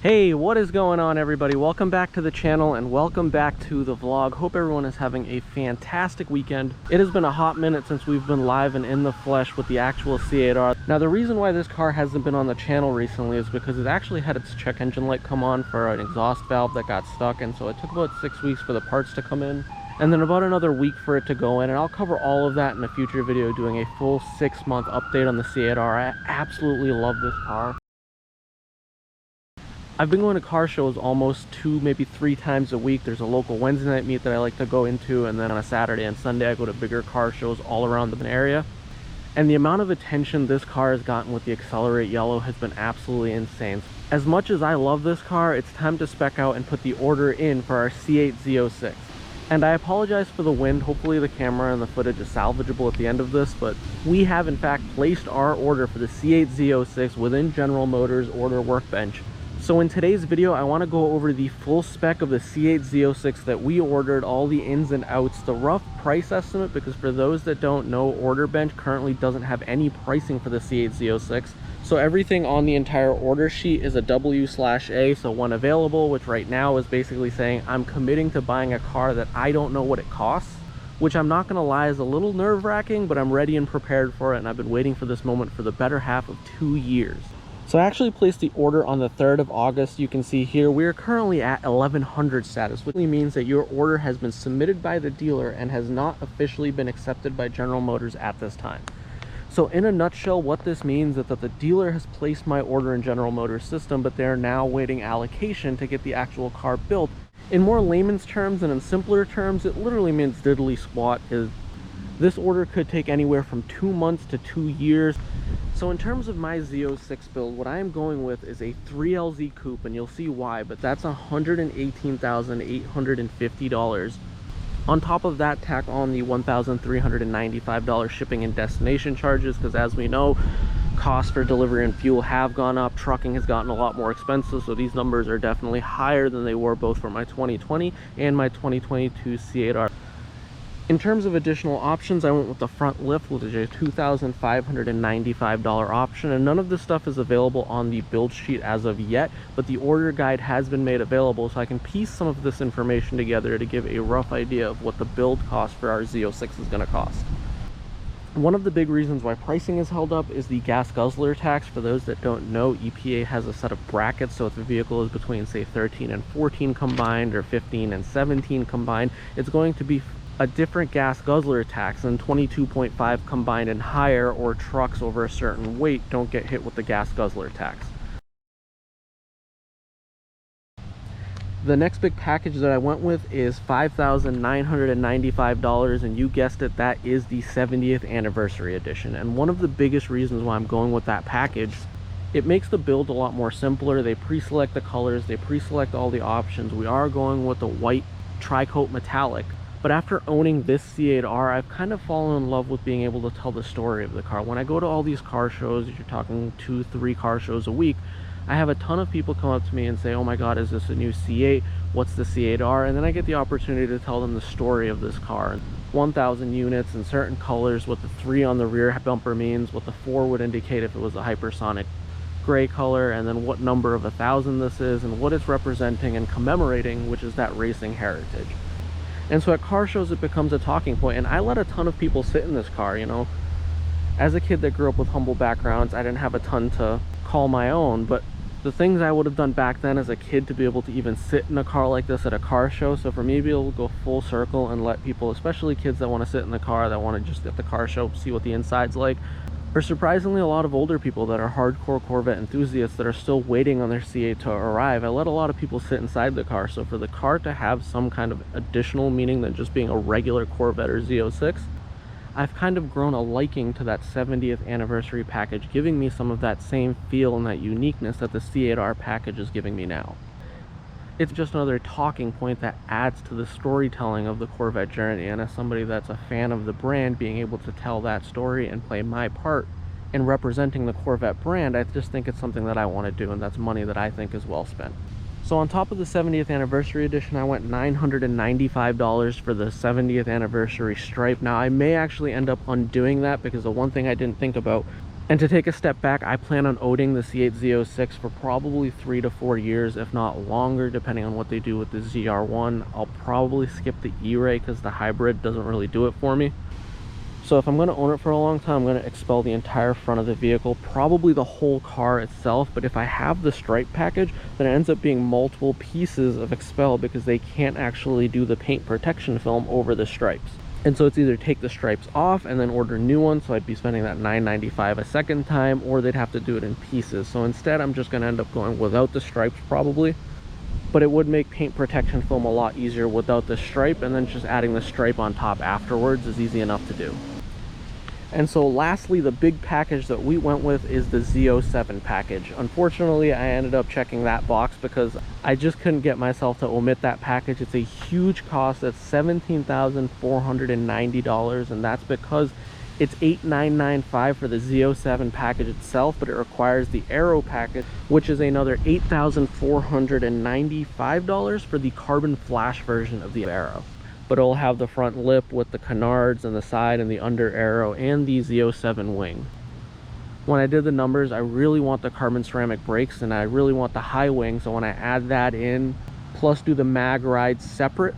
Hey, what is going on, everybody? Welcome back to the channel and welcome back to the vlog. Hope everyone is having a fantastic weekend. It has been a hot minute since we've been live and in the flesh with the actual C8R. Now, the reason why this car hasn't been on the channel recently is because it actually had its check engine light come on for an exhaust valve that got stuck, and so it took about 6 weeks for the parts to come in and then about another week for it to go in, and I'll cover all of that in a future video doing a full 6-month update on the C8R. I absolutely love this car. I've been going to car shows almost 2, maybe 3 times a week. There's a local Wednesday night meet that I like to go into, and then on a Saturday and Sunday I go to bigger car shows all around the area. And the amount of attention this car has gotten with the Accelerate Yellow has been absolutely insane. As much as I love this car, it's time to spec out and put the order in for our C8 Z06. And I apologize for the wind. Hopefully the camera and the footage is salvageable at the end of this, but we have in fact placed our order for the C8 Z06 within General Motors order workbench. So in today's video, I want to go over the full spec of the C8 Z06 that we ordered, all the ins and outs, the rough price estimate, because for those that don't know, Order Bench currently doesn't have any pricing for the C8 Z06. So everything on the entire order sheet is a W/A, so when available, which right now is basically saying I'm committing to buying a car that I don't know what it costs, which I'm not gonna lie is a little nerve-wracking, but I'm ready and prepared for it, and I've been waiting for this moment for the better half of 2 years. So I actually placed the order on the 3rd of August. You can see here we're currently at 1100 status, which means that your order has been submitted by the dealer and has not officially been accepted by General Motors at this time. So in a nutshell, what this means is that the dealer has placed my order in General Motors system, but they're now waiting allocation to get the actual car built. In more layman's terms and in simpler terms, it literally means diddly squat. This order could take anywhere from 2 months to 2 years. So in terms of my Z06 build, what I am going with is a 3LZ coupe, and you'll see why, but that's $118,850. On top of that, tack on the $1,395 shipping and destination charges, because as we know, costs for delivery and fuel have gone up. Trucking has gotten a lot more expensive, so these numbers are definitely higher than they were both for my 2020 and my 2022 C8R. In terms of additional options, I went with the front lift, which is a $2,595 option, and none of this stuff is available on the build sheet as of yet, but the order guide has been made available, so I can piece some of this information together to give a rough idea of what the build cost for our Z06 is going to cost. One of the big reasons why pricing is held up is the gas guzzler tax. For those that don't know, EPA has a set of brackets, so if the vehicle is between, say, 13 and 14 combined or 15 and 17 combined, it's going to be a different gas guzzler tax than 22.5 combined and higher, or trucks over a certain weight don't get hit with the gas guzzler tax. The next big package that I went with is $5,995, and you guessed it, that is the 70th anniversary edition. And one of the biggest reasons why I'm going with that package, it makes the build a lot more simpler. They pre-select the colors, they pre-select all the options. We are going with the white tri-coat metallic. But after owning this C8R, I've kind of fallen in love with being able to tell the story of the car. When I go to all these car shows, you're talking 2-3 car shows a week, I have a ton of people come up to me and say, oh my god, is this a new C8? What's the C8R? And then I get the opportunity to tell them the story of this car. 1,000 units in certain colors, what the 3 on the rear bumper means, what the 4 would indicate if it was a hypersonic gray color, and then what number of 1,000 this is, and what it's representing and commemorating, which is that racing heritage. And so at car shows, it becomes a talking point, and I let a ton of people sit in this car, you know. As a kid that grew up with humble backgrounds, I didn't have a ton to call my own, but the things I would have done back then as a kid to be able to even sit in a car like this at a car show, so for me to be able to go full circle and let people, especially kids that want to sit in the car, that want to just at the car show, see what the inside's like, or surprisingly a lot of older people that are hardcore Corvette enthusiasts that are still waiting on their C8 to arrive, I let a lot of people sit inside the car. So for the car to have some kind of additional meaning than just being a regular Corvette or Z06, I've kind of grown a liking to that 70th anniversary package, giving me some of that same feel and that uniqueness that the C8R package is giving me now. It's just another talking point that adds to the storytelling of the Corvette journey, and as somebody that's a fan of the brand, being able to tell that story and play my part in representing the Corvette brand, I just think it's something that I want to do, and that's money that I think is well spent. So on top of the 70th anniversary edition, I went $995 for the 70th anniversary stripe. Now I may actually end up undoing that, because the one thing I didn't think about, And to take a step back, I plan on owning the C8 Z06 for probably 3 to 4 years, if not longer, depending on what they do with the ZR1. I'll probably skip the E-Ray because the hybrid doesn't really do it for me. So if I'm going to own it for a long time, I'm going to expel the entire front of the vehicle, probably the whole car itself. But if I have the stripe package, then it ends up being multiple pieces of expel because they can't actually do the paint protection film over the stripes. And so it's either take the stripes off and then order new ones, so I'd be spending that $9.95 a second time, or they'd have to do it in pieces. So instead, I'm just going to end up going without the stripes probably. But it would make paint protection film a lot easier without the stripe, and then just adding the stripe on top afterwards is easy enough to do. And so lastly, the big package that we went with is the Z07 package. Unfortunately, I ended up checking that box because I just couldn't get myself to omit that package. It's a huge cost. It's $17,490, and that's because it's $8,995 for the Z07 package itself, but it requires the Aero package, which is another $8,495 for the carbon flash version of the Aero. But it'll have the front lip with the canards and the side and the under arrow and the Z07 wing. When I did the numbers, I really want the carbon ceramic brakes and I really want the high wing, so when I add that in plus do the mag rides separate,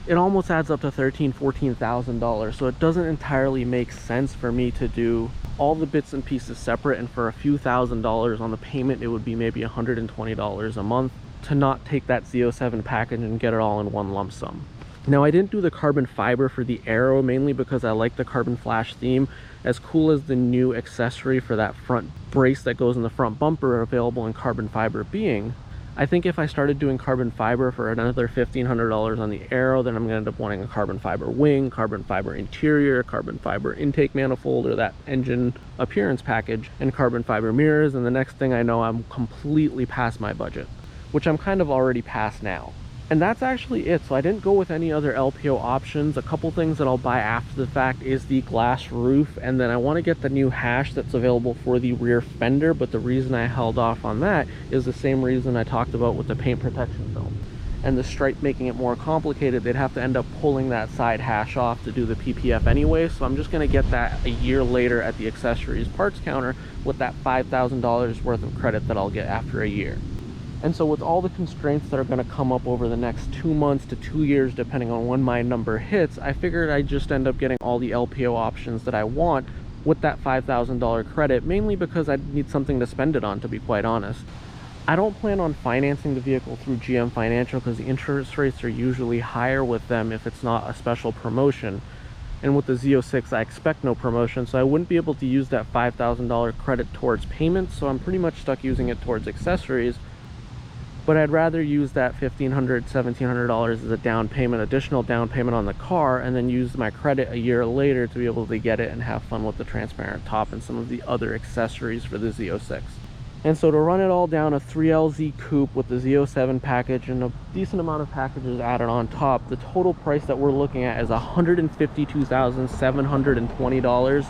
it almost adds up to $13,000–$14,000. So it doesn't entirely make sense for me to do all the bits and pieces separate, and for a few $1,000s on the payment, it would be maybe $120 a month to not take that Z07 package and get it all in one lump sum. Now, I didn't do the carbon fiber for the Aero, mainly because I like the carbon flash theme. As cool as the new accessory for that front brace that goes in the front bumper available in carbon fiber being, I think if I started doing carbon fiber for another $1,500 on the Aero, then I'm going to end up wanting a carbon fiber wing, carbon fiber interior, carbon fiber intake manifold, or that engine appearance package, and carbon fiber mirrors, and the next thing I know, I'm completely past my budget, which I'm kind of already past now. And that's actually it. So I didn't go with any other LPO options. A couple things that I'll buy after the fact is the glass roof, and then I want to get the new hash that's available for the rear fender, but the reason I held off on that is the same reason I talked about with the paint protection film. And the stripe making it more complicated, they'd have to end up pulling that side hash off to do the PPF anyway, so I'm just going to get that a year later at the accessories parts counter with that $5,000 worth of credit that I'll get after a year. And so with all the constraints that are going to come up over the next 2 months to 2 years, depending on when my number hits, I figured I'd just end up getting all the LPO options that I want with that $5,000 credit, mainly because I need something to spend it on, to be quite honest. I don't plan on financing the vehicle through GM Financial because the interest rates are usually higher with them if it's not a special promotion. And with the Z06, I expect no promotion, so I wouldn't be able to use that $5,000 credit towards payments, so I'm pretty much stuck using it towards accessories. But I'd rather use that $1,500, $1,700 as a down payment, additional down payment on the car, and then use my credit a year later to be able to get it and have fun with the transparent top and some of the other accessories for the Z06. And so to run it all down, a 3LZ coupe with the Z07 package and a decent amount of packages added on top, the total price that we're looking at is $152,720,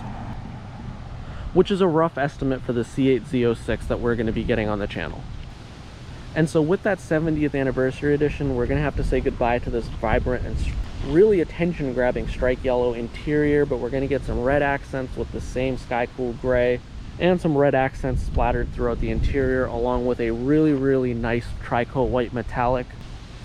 which is a rough estimate for the C8 Z06 that we're going to be getting on the channel. And so with that 70th anniversary edition, we're going to have to say goodbye to this vibrant and really attention-grabbing strike yellow interior, but we're going to get some red accents with the same sky-cool gray and some red accents splattered throughout the interior, along with a really nice tricoat white metallic.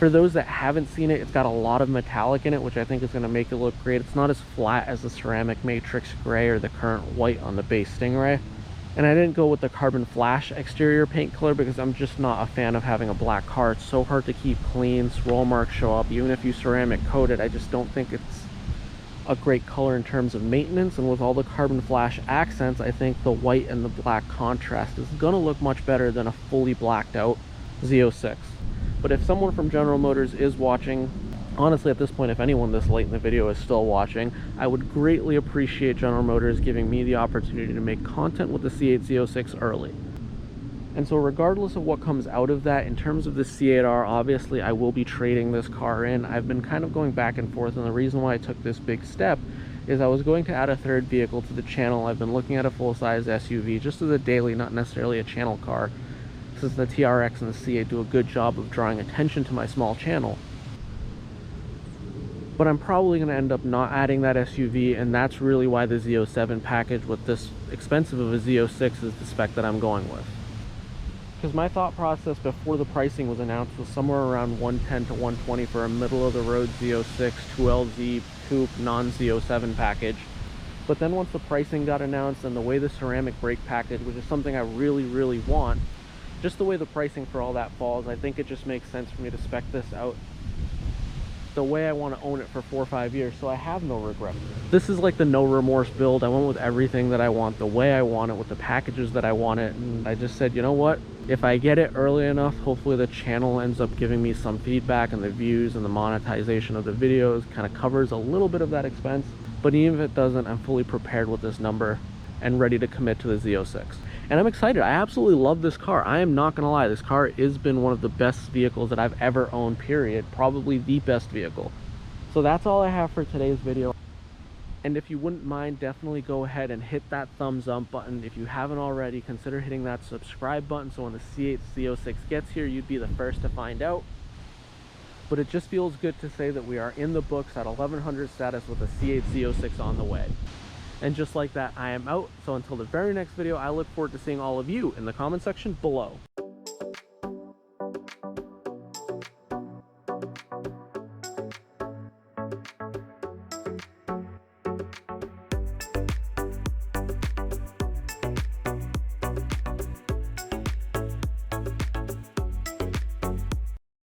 For those that haven't seen it, it's got a lot of metallic in it, which I think is going to make it look great. It's not as flat as the ceramic matrix gray or the current white on the base Stingray. And I didn't go with the carbon flash exterior paint color because I'm just not a fan of having a black car. It's so hard to keep clean, swirl marks show up. Even if you ceramic coat it, I just don't think it's a great color in terms of maintenance. And with all the carbon flash accents, I think the white and the black contrast is going to look much better than a fully blacked out Z06. But if someone from General Motors is watching, honestly, at this point, if anyone this late in the video is still watching, I would greatly appreciate General Motors giving me the opportunity to make content with the C8 Z06 early. And so regardless of what comes out of that, in terms of the C8R, obviously I will be trading this car in. I've been kind of going back and forth, and the reason why I took this big step is I was going to add a third vehicle to the channel. I've been looking at a full-size SUV just as a daily, not necessarily a channel car, since the TRX and the C8 do a good job of drawing attention to my small channel. but I'm probably going to end up not adding that SUV, and that's really why the Z07 package with this expensive of a Z06 is the spec that I'm going with. Because my thought process before the pricing was announced was somewhere around 110 to 120 for a middle of the road Z06 2LZ coupe non-Z07 package. But then once the pricing got announced and the way the ceramic brake package, which is something I really want, just the way the pricing for all that falls, I think it just makes sense for me to spec this out the way I want to own it for 4 or 5 years, so I have no regret. This is like the no remorse build. I went with everything that I want, the way I want it, with the packages that I want it, and I just said, you know what, if I get it early enough, hopefully the channel ends up giving me some feedback, and the views and the monetization of the videos kind of covers a little bit of that expense. But even if it doesn't, I'm fully prepared with this number and ready to commit to the Z06. And I'm excited. I absolutely love this car. I am not gonna lie, this car has been one of the best vehicles that I've ever owned, period. Probably the best vehicle. So that's all I have for today's video. And if you wouldn't mind, definitely go ahead and hit that thumbs up button. If you haven't already, consider hitting that subscribe button so when the C8 Z06 gets here, you'd be the first to find out. But it just feels good to say that we are in the books at 1100 status with a C8 Z06 on the way. And just like that, I am out. So until the very next video, I look forward to seeing all of you in the comment section below.